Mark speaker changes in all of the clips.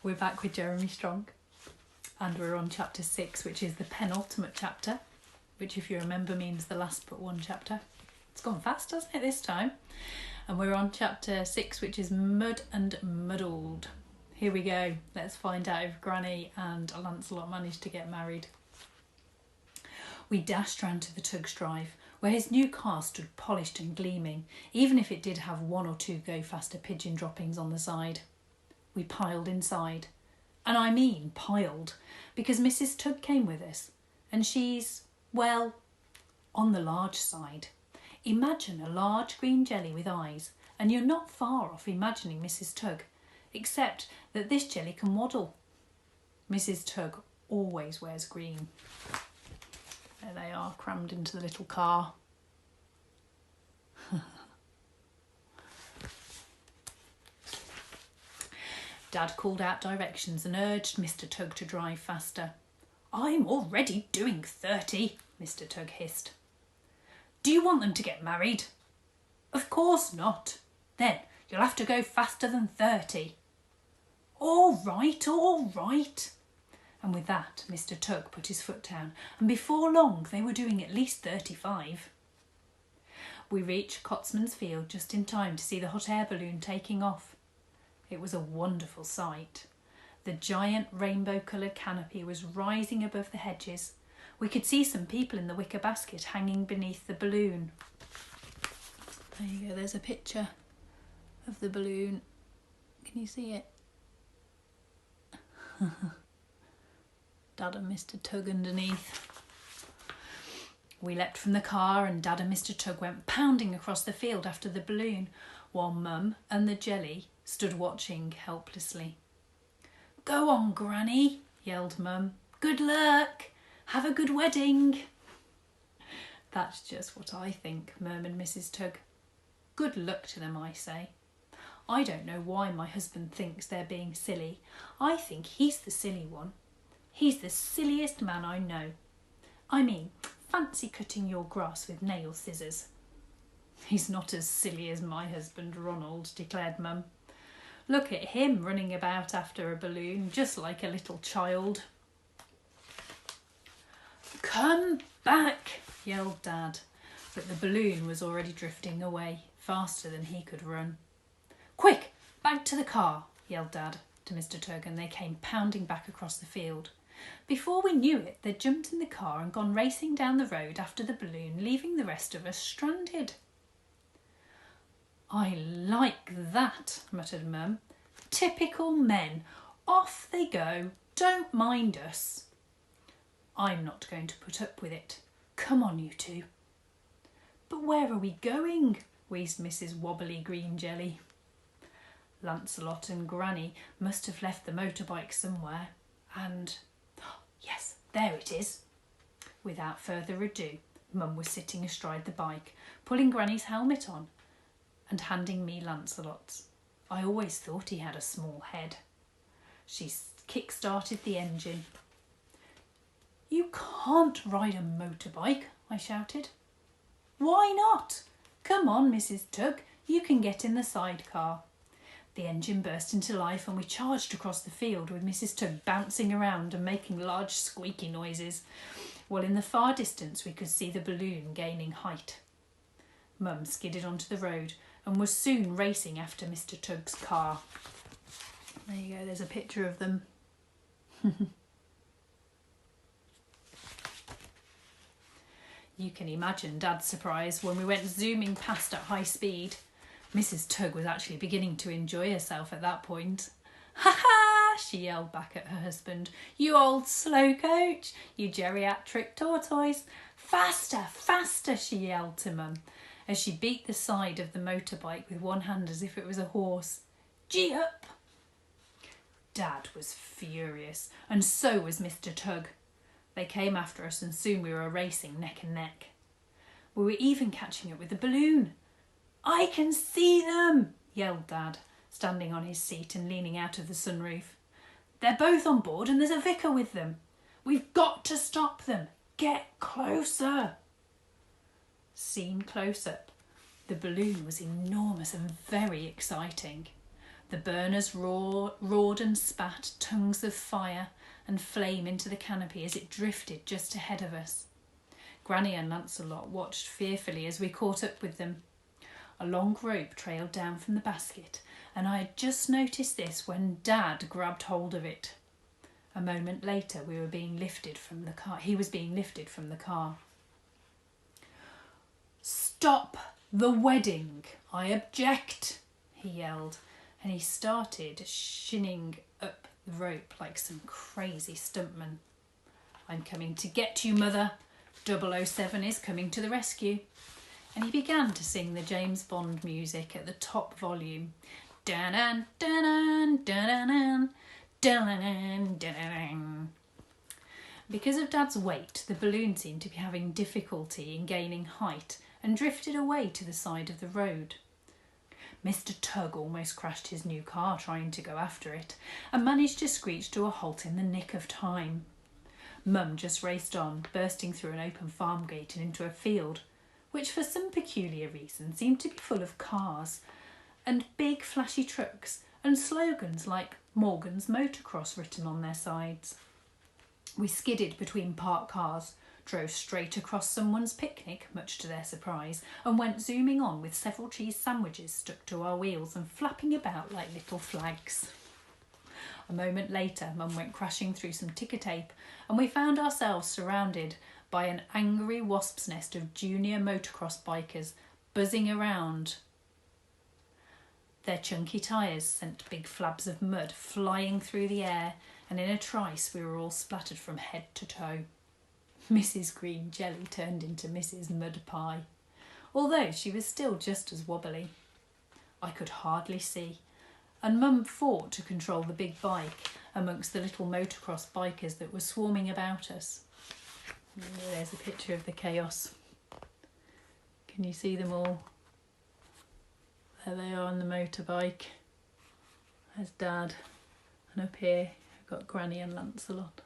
Speaker 1: We're back with Jeremy Strong and we're on chapter 6, which is the penultimate chapter, which if you remember means the last but one chapter. It's gone fast, hasn't it, this time? And we're on chapter 6, which is Mud and Muddled. Here we go. Let's find out if Granny and Lancelot managed to get married. We dashed round to the Tug's drive, where his new car stood polished and gleaming, even if it did have one or two go-faster pigeon droppings on the side. We piled inside. And I mean piled, because Mrs. Tug came with us, and she's, well, on the large side. Imagine a large green jelly with eyes, and you're not far off imagining Mrs. Tug, except that this jelly can waddle. Mrs. Tug always wears green. There they are, crammed into the little car. Dad called out directions and urged Mr. Tug to drive faster. "I'm already doing 30, Mr. Tug hissed. "Do you want them to get married?" "Of course not." "Then you'll have to go faster than 30. All right. And with that, Mr. Tug put his foot down, and before long they were doing at least 35. We reached Cotsman's Field just in time to see the hot air balloon taking off. It was a wonderful sight. The giant rainbow-coloured canopy was rising above the hedges. We could see some people in the wicker basket hanging beneath the balloon. There you go, there's a picture of the balloon. Can you see it? Dad and Mr. Tug underneath. We leapt from the car and Dad and Mr. Tug went pounding across the field after the balloon, while Mum and the jelly stood watching helplessly. "Go on, Granny," yelled Mum. "Good luck. Have a good wedding." "That's just what I think," murmured Mrs. Tug. "Good luck to them, I say. I don't know why my husband thinks they're being silly. I think he's the silly one. He's the silliest man I know. I mean, fancy cutting your grass with nail scissors." "He's not as silly as my husband, Ronald," declared Mum. "Look at him running about after a balloon, just like a little child." "Come back," yelled Dad, but the balloon was already drifting away, faster than he could run. "Quick, back to the car," yelled Dad to Mr. Tug, and they came pounding back across the field. Before we knew it, they'd jumped in the car and gone racing down the road after the balloon, leaving the rest of us stranded. "I like that," muttered Mum. "Typical men. Off they go. Don't mind us." "I'm not going to put up with it. Come on, you two." "But where are we going?" wheezed Mrs. Wobbly Green Jelly. Lancelot and Granny must have left the motorbike somewhere, and... yes, there it is. Without further ado, Mum was sitting astride the bike, pulling Granny's helmet on and handing me Lancelot's. I always thought he had a small head. She kick-started the engine. "You can't ride a motorbike," I shouted. "Why not? Come on, Mrs. Tug, you can get in the sidecar." The engine burst into life and we charged across the field with Mrs. Tug bouncing around and making large squeaky noises, while in the far distance we could see the balloon gaining height. Mum skidded onto the road and was soon racing after Mr. Tug's car. There you go, there's a picture of them. You can imagine Dad's surprise when we went zooming past at high speed. Mrs. Tug was actually beginning to enjoy herself at that point. "Ha ha!" she yelled back at her husband. "You old slow coach, you geriatric tortoise. Faster, faster," she yelled to Mum, as she beat the side of the motorbike with one hand as if it was a horse. "Gee up!" Dad was furious, and so was Mr. Tug. They came after us and soon we were racing neck and neck. We were even catching up with the balloon. "I can see them," yelled Dad, standing on his seat and leaning out of the sunroof. "They're both on board and there's a vicar with them. We've got to stop them. Get closer." Seen close up, the balloon was enormous and very exciting. The burners roared and spat tongues of fire and flame into the canopy as it drifted just ahead of us. Granny and Lancelot watched fearfully as we caught up with them. A long rope trailed down from the basket, and I had just noticed this when Dad grabbed hold of it. A moment later, we were being lifted from the car. He was being lifted from the car. "Stop the wedding! I object!" he yelled, and he started shinning up the rope like some crazy stuntman. "I'm coming to get you, Mother. 007 is coming to the rescue." And he began to sing the James Bond music at the top volume. Da-nan, da-nan, da-nan, da-nan, da-nan. Because of Dad's weight, the balloon seemed to be having difficulty in gaining height and drifted away to the side of the road. Mr. Tugg almost crashed his new car trying to go after it and managed to screech to a halt in the nick of time. Mum just raced on, bursting through an open farm gate and into a field, which for some peculiar reason seemed to be full of cars and big flashy trucks and slogans like Morgan's Motocross written on their sides. We skidded between parked cars, drove straight across someone's picnic, much to their surprise, and went zooming on with several cheese sandwiches stuck to our wheels and flapping about like little flags. A moment later, Mum went crashing through some ticker tape, and we found ourselves surrounded by an angry wasp's nest of junior motocross bikers buzzing around. Their chunky tyres sent big flabs of mud flying through the air, and in a trice we were all splattered from head to toe. Mrs. Green Jelly turned into Mrs. Mud Pie, although she was still just as wobbly. I could hardly see, and Mum fought to control the big bike amongst the little motocross bikers that were swarming about us. There's a picture of the chaos. Can you see them all? There they are on the motorbike. There's Dad, and up here I've got Granny and Lancelot.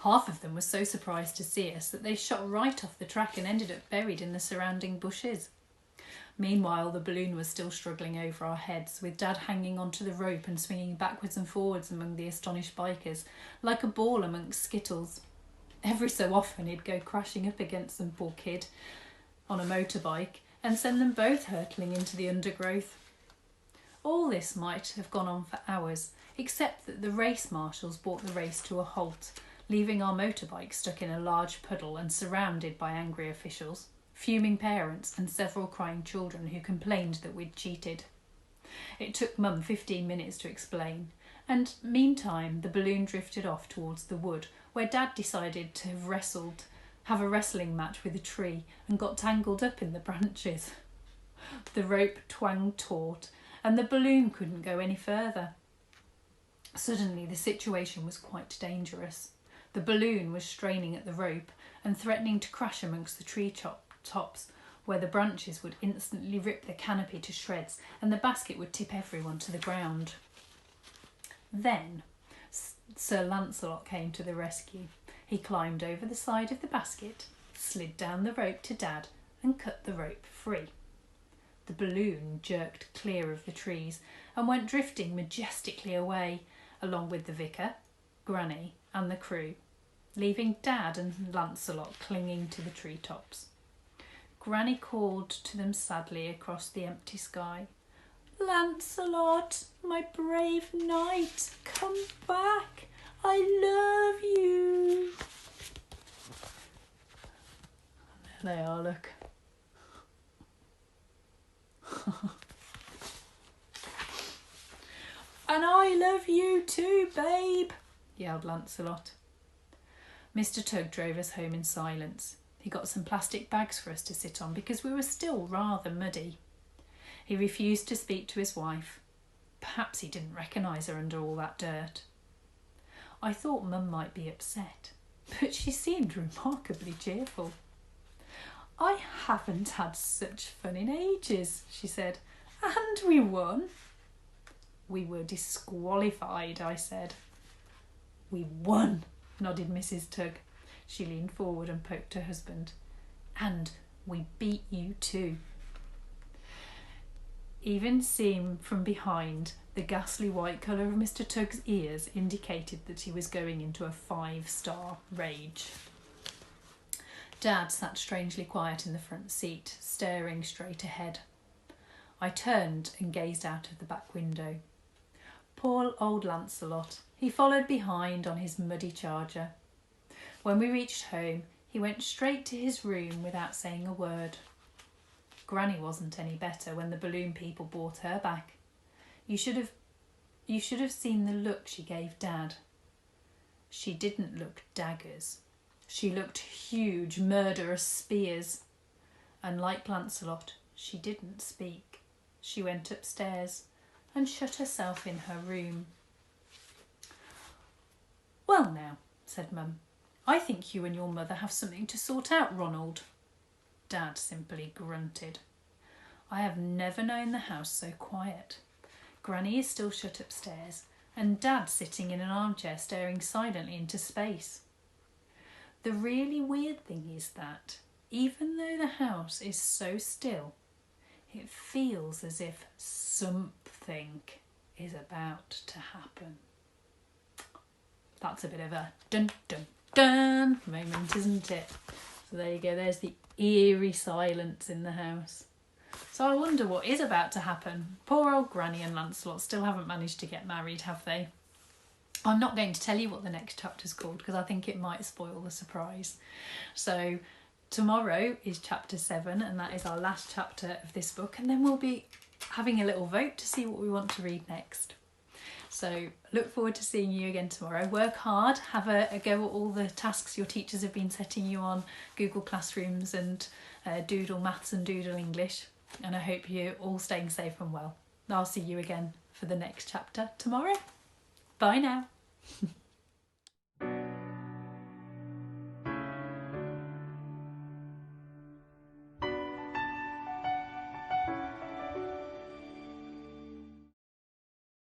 Speaker 1: Half of them were so surprised to see us that they shot right off the track and ended up buried in the surrounding bushes. Meanwhile, the balloon was still struggling over our heads, with Dad hanging onto the rope and swinging backwards and forwards among the astonished bikers, like a ball amongst skittles. Every so often he'd go crashing up against some poor kid on a motorbike and send them both hurtling into the undergrowth. All this might have gone on for hours, except that the race marshals brought the race to a halt, leaving our motorbike stuck in a large puddle and surrounded by angry officials, fuming parents and several crying children who complained that we'd cheated. It took Mum 15 minutes to explain, and meantime the balloon drifted off towards the wood, where Dad decided to have a wrestling match with a tree and got tangled up in the branches. The rope twanged taut and the balloon couldn't go any further. Suddenly the situation was quite dangerous. The balloon was straining at the rope and threatening to crash amongst the tree tops, where the branches would instantly rip the canopy to shreds and the basket would tip everyone to the ground. Then Sir Lancelot came to the rescue. He climbed over the side of the basket, slid down the rope to Dad and cut the rope free. The balloon jerked clear of the trees and went drifting majestically away, along with the vicar, Granny and the crew, leaving Dad and Lancelot clinging to the treetops. Granny called to them sadly across the empty sky. "Lancelot, my brave knight, come back. I love you." There they are, look. "And I love you too, babe," yelled Lancelot. Mr. Tugg drove us home in silence. He got some plastic bags for us to sit on because we were still rather muddy. He refused to speak to his wife. Perhaps he didn't recognise her under all that dirt. I thought Mum might be upset, but she seemed remarkably cheerful. "I haven't had such fun in ages," she said. "And we won." "We were disqualified," I said. "We won," nodded Mrs. Tugg. She leaned forward and poked her husband. "And we beat you too." Even seen from behind, the ghastly white colour of Mr. Tug's ears indicated that he was going into a 5-star rage. Dad sat strangely quiet in the front seat, staring straight ahead. I turned and gazed out of the back window. Poor old Lancelot. He followed behind on his muddy charger. When we reached home, he went straight to his room without saying a word. Granny wasn't any better when the balloon people brought her back. You should have seen the look she gave Dad. She didn't look daggers. She looked huge, murderous spears. And like Lancelot, she didn't speak. She went upstairs and shut herself in her room. "Well now," said Mum, "I think you and your mother have something to sort out, Ronald." Dad simply grunted. I have never known the house so quiet. Granny is still shut upstairs, and Dad sitting in an armchair staring silently into space. The really weird thing is that, even though the house is so still, it feels as if something is about to happen. That's a bit of a dun dun dun moment, isn't it? So there you go, there's the eerie silence in the house. So I wonder what is about to happen. Poor old Granny and Lancelot still haven't managed to get married, have they? I'm not going to tell you what the next chapter's called because I think it might spoil the surprise. So tomorrow is chapter 7 and that is our last chapter of this book, and then we'll be having a little vote to see what we want to read next. So look forward to seeing you again tomorrow. Work hard, have a go at all the tasks your teachers have been setting you on Google Classrooms and Doodle Maths and Doodle English. And I hope you're all staying safe and well. I'll see you again for the next chapter tomorrow. Bye now.